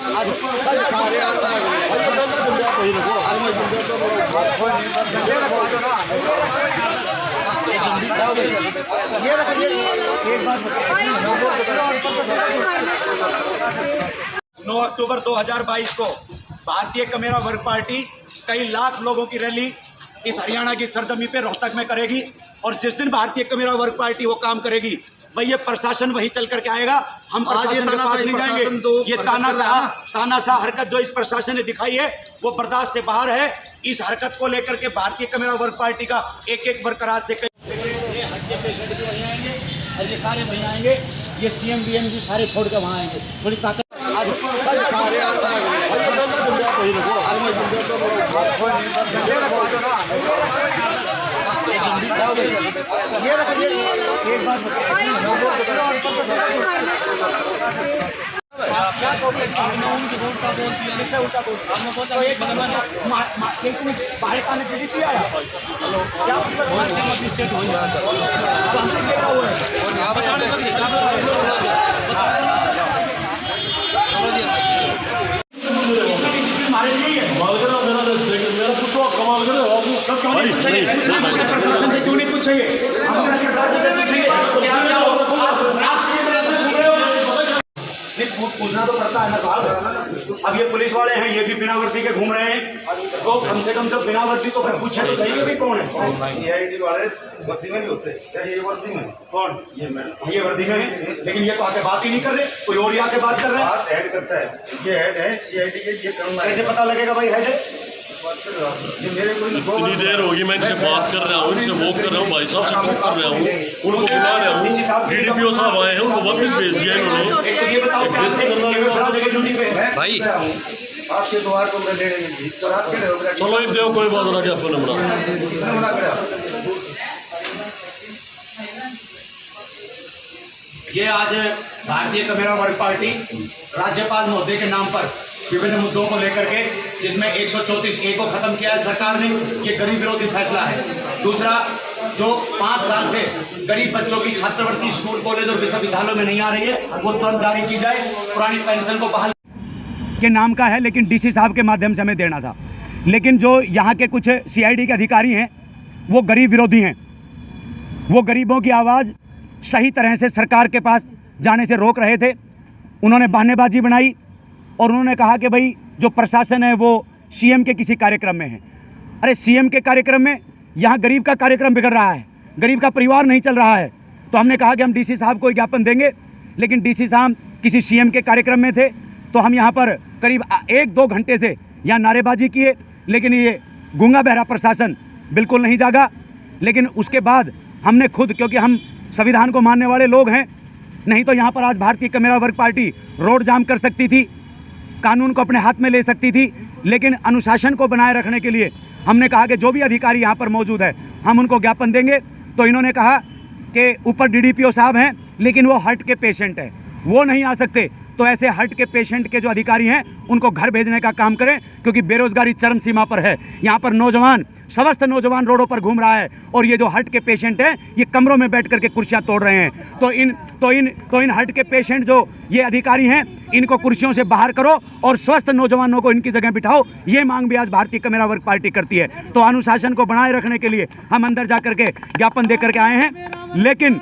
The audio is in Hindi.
नौ अक्टूबर 2022 को भारतीय कमेरा वर्ग पार्टी कई लाख लोगों की रैली इस हरियाणा की सरजमी पे रोहतक में करेगी। और जिस दिन भारतीय कमेरा वर्ग पार्टी वो काम करेगी भाई ये प्रशासन वही चल करके आएगा। हम प्रशासन के पास नहीं जाएंगे। ये तानाशाह हरकत जो इस प्रशासन ने दिखाई है वो बर्दाश्त से बाहर है। इस हरकत को लेकर के भारतीय कमेरा वर्ग पार्टी का एक एक वर्कराज से ये हटके पेशेंट भी वहीं आएंगे और ये सारे वहीं आएंगे। ये सीएम बीएम जी सारे छोड़ के वहाँ आएंगे। थोड़ी ताकत प्रशासन से क्यों नहीं पूछेंगे? पूछना तो पड़ता है ना साहब। अब ये पुलिस वाले हैं, ये भी बिना वर्दी के घूम रहे हैं, तो कम से कम जब बिना वर्दी तो फिर पूछे तो सही है भी कौन है। सीआईडी वाले वर्दी में नहीं होते। ये वर्दी में कौन? ये वर्दी में है, लेकिन ये तो आके बात ही नहीं कर रहे। कोई और आके बात कर रहे हैं। बात हेड करता है, ये हेड है सीआईडी के। ये कैसे पता लगेगा भाई हेड है? इतनी देर होगी मैं इनसे बात कर रहा हूँ, इनसे वॉक कर रहा हूँ, भाई साहब से वॉक कर रहा हूँ, उनको बुला रहा हूँ। डीडीपीओ साहब आए हैं, उनको वापस भेज दिया इन्होंने। भाई आपके द्वार को मैं देने में चलो एक देव कोई बात ना कि आपको नंबर किसने मना करा? ये आज भारतीय कमेरा वर्ग पार्टी राज्यपाल महोदय के नाम पर विभिन्न मुद्दों को लेकर के, जिसमें 134A को खत्म किया है सरकार ने, ये गरीब विरोधी फैसला है। दूसरा, जो 5 साल से गरीब बच्चों की छात्रवृत्ति स्कूल कॉलेज और विश्वविद्यालयों में नहीं आ रही है, वो तुरंत जारी की जाए। पुरानी पेंशन को बहाल के नाम का है, लेकिन डीसी साहब के माध्यम से हमें देना था। लेकिन जो यहाँ के कुछ सीआईडी के अधिकारी हैं वो गरीब विरोधी हैं। वो गरीबों की आवाज़ सही तरह से सरकार के पास जाने से रोक रहे थे। उन्होंने बहानेबाजी बनाई और उन्होंने कहा कि भाई जो प्रशासन है वो सीएम के किसी कार्यक्रम में है। अरे सीएम के कार्यक्रम में, यहाँ गरीब का कार्यक्रम बिगड़ रहा है, गरीब का परिवार नहीं चल रहा है। तो हमने कहा कि हम डीसी साहब को ज्ञापन देंगे, लेकिन डीसी साहब किसी सीएम के कार्यक्रम में थे। तो हम यहाँ पर करीब 1-2 घंटे से यहाँ नारेबाजी किए, लेकिन ये गूंगा बहरा प्रशासन बिल्कुल नहीं जागा। लेकिन उसके बाद हमने खुद, क्योंकि हम संविधान को मानने वाले लोग हैं, नहीं तो यहाँ पर आज भारतीय कमेरा वर्ग पार्टी रोड जाम कर सकती थी, कानून को अपने हाथ में ले सकती थी। लेकिन अनुशासन को बनाए रखने के लिए हमने कहा कि जो भी अधिकारी यहाँ पर मौजूद है हम उनको ज्ञापन देंगे। तो इन्होंने कहा कि ऊपर डीडीपीओ साहब हैं, लेकिन वो हार्ट के पेशेंट हैं, वो नहीं आ सकते। तो ऐसे हार्ट के पेशेंट के जो अधिकारी हैं उनको घर भेजने का काम करें, क्योंकि बेरोजगारी चरम सीमा पर है। यहाँ पर नौजवान, समस्त नौजवान रोडों पर घूम रहा है, और ये जो हार्ट के पेशेंट हैं ये कमरों में बैठ करके कुर्सियां तोड़ रहे हैं। तो इन हार्ट के पेशेंट जो ये अधिकारी हैं इनको कुर्सियों से बाहर करो और स्वस्थ नौजवानों को इनकी जगह बिठाओ। ये मांग भी आज भारतीय कमेरा वर्ग पार्टी करती है। तो अनुशासन को बनाए रखने के लिए हम अंदर जा करके ज्ञापन दे करके आए हैं। लेकिन